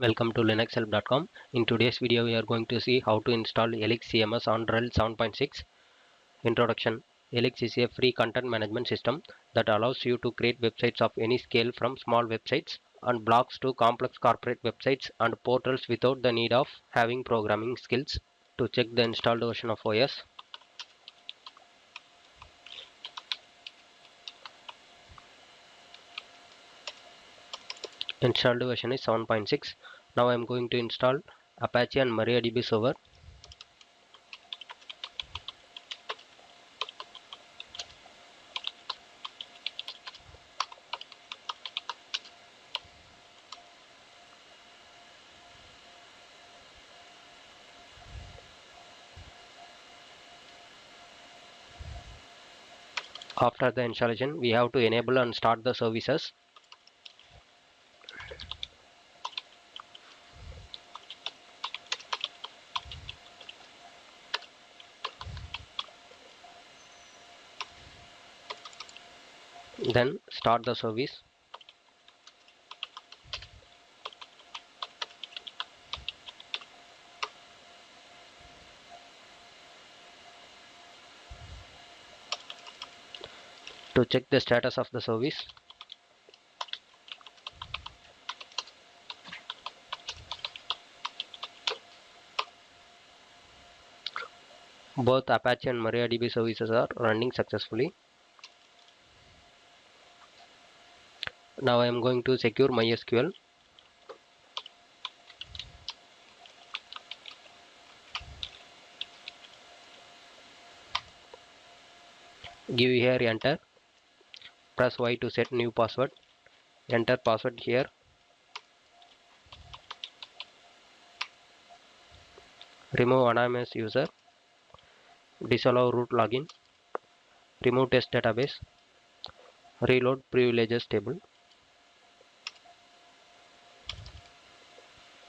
Welcome to linuxhelp.com. In today's video we are going to see how to install Elexis CMS on RHEL 7.6. Introduction. Elexis is a free content management system that allows you to create websites of any scale, from small websites and blogs to complex corporate websites and portals without the need of having programming skills. To check the installed version of OS, installed version is 7.6. Now I am going to install Apache and MariaDB server. After the installation, we have to enable and start the services. Then start the service. To check the status of the service, both Apache and MariaDB services are running successfully. Now I am going to secure MySQL. Give here enter. Press Y to set new password. Enter password here. Remove anonymous user. Disallow root login. Remove test database. Reload privileges table.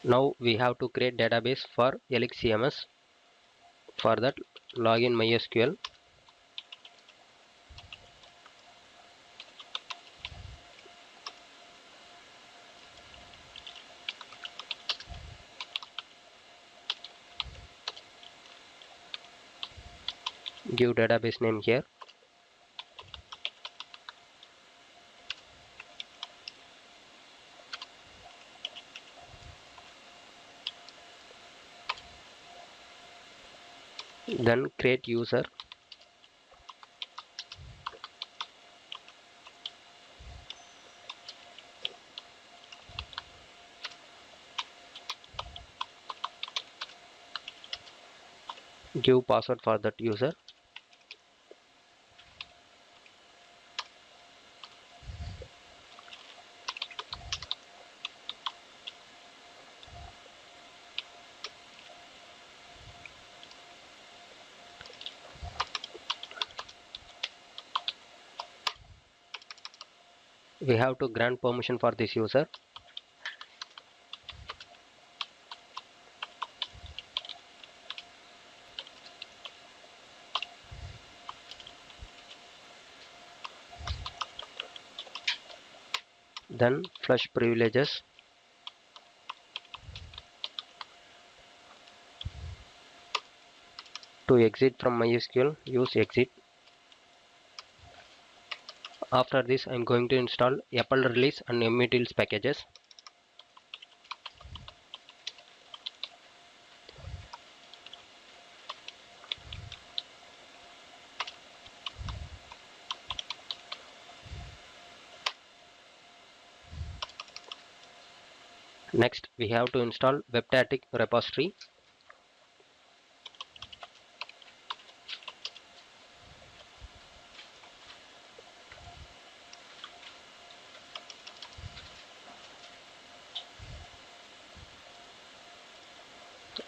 Now we have to create database for Elexis CMS. For that, log in MySQL. Give database name here. Then create user. Give password for that user. We have to grant permission for this user. Then flush privileges. To exit from MySQL, use exit. After this, I am going to install Apple release and mutils packages. Next, we have to install webstatic repository.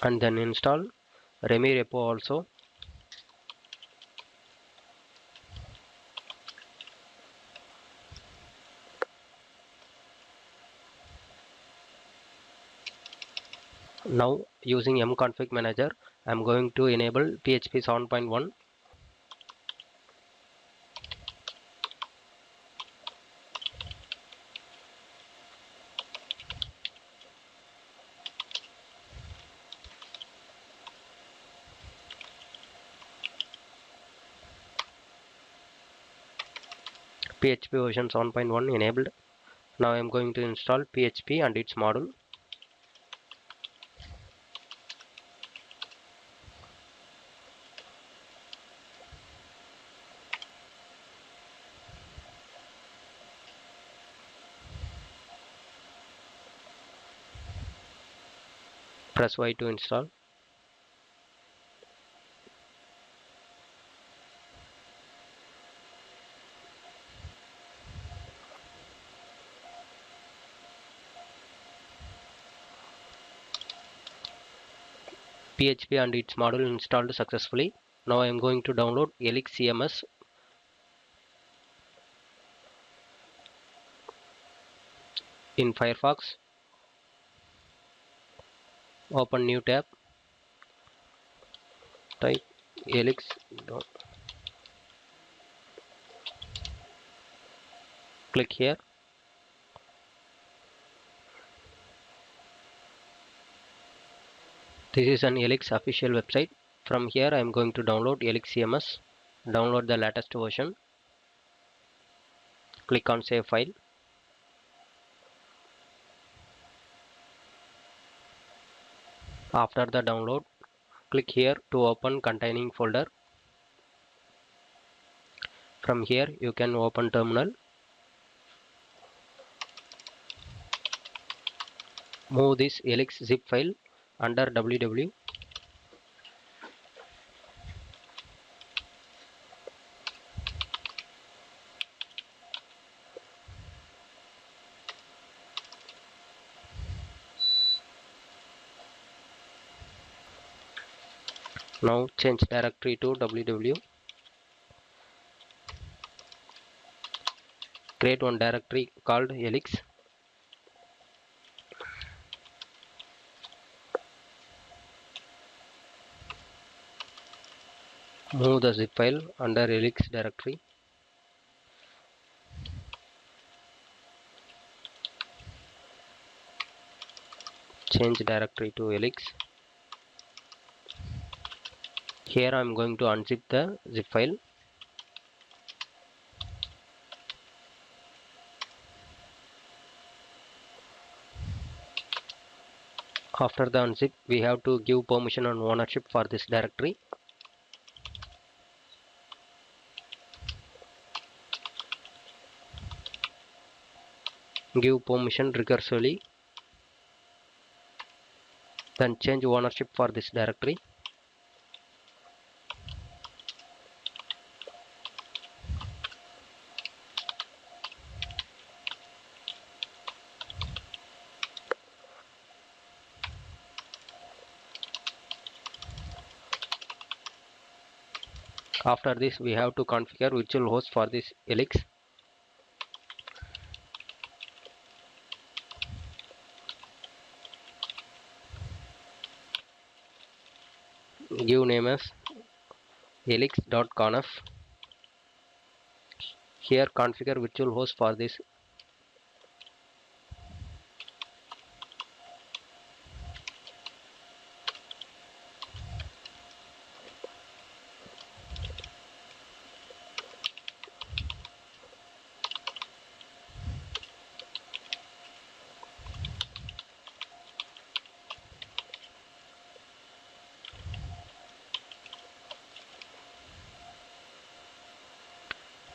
And then install RHEL repo also. Now using mconfig manager, I am going to enable PHP 7.1. PHP version 7.1 enabled. Now I am going to install PHP and its module. Press Y to install. PHP and its module installed successfully. Now I am going to download Elexis CMS. In Firefox, open new tab, type Elexis, click here. This is an Elexis official website. From here I am going to download Elexis CMS. Download the latest version. Click on save file. After the download, click here to open containing folder. From here you can open terminal. Move this Elexis zip file under www. Now change directory to www. Create one directory called Elexis. Move the zip file under Elexis directory. Change directory to Elexis. Here I am going to unzip the zip file. After the unzip, we have to give permission and ownership for this directory. Give permission recursively. Then change ownership for this directory. After this, we have to configure virtual host for this Elexis. Give name as elexis.conf. Here configure virtual host for this.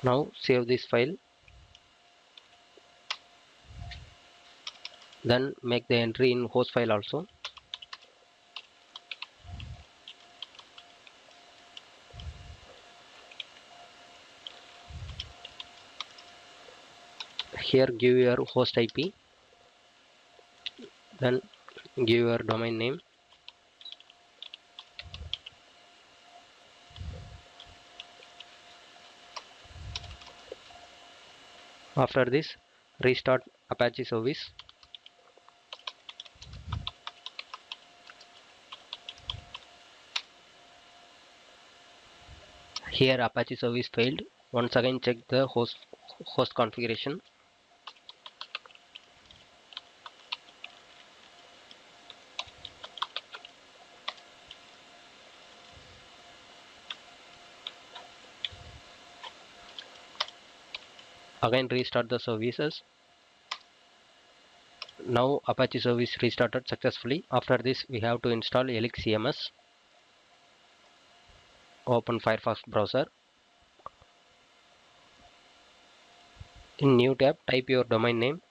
Now save this file. Then make the entry in host file also. Here give your host IP. Then give your domain name. After this, restart Apache service. Here Apache service failed. Once again check the host configuration. Again restart the services. Now Apache service restarted successfully. After this we have to install Elexis CMS. Open Firefox browser. In new tab type your domain name.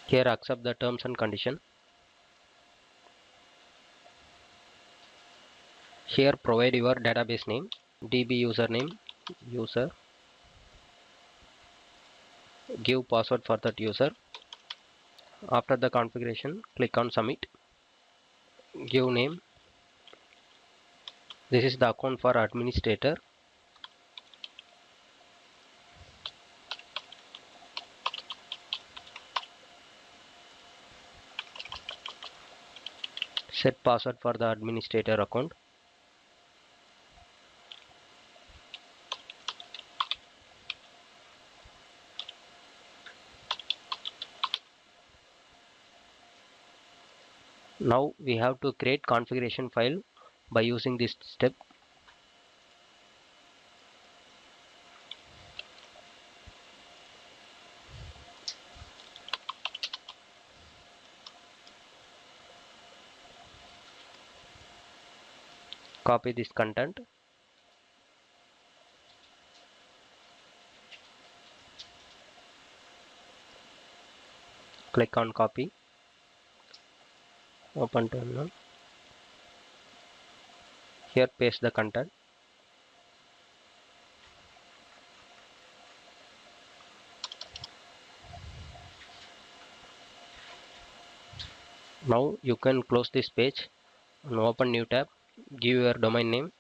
Here accept the terms and condition. Here provide your database name, DB username, user, give password for that user. After the configuration, click on submit. Give name. This is the account for administrator. Set password for the administrator account. Now we have to create configuration file by using this step. Copy this content. Click on copy. Open terminal. Here paste the content. Now you can close this page and open new tab. Give your domain name.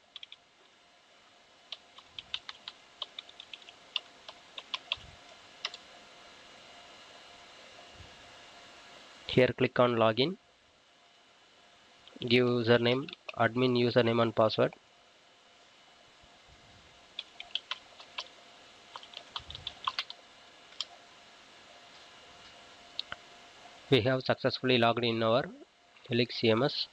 Here click on login. Give username, admin username and password. We have successfully logged in our Elexis CMS.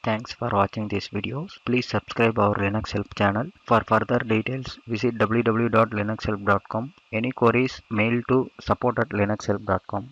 Thanks for watching this video. Please subscribe our Linux Help channel. For further details, visit www.linuxhelp.com. Any queries, mail to support@linuxhelp.com.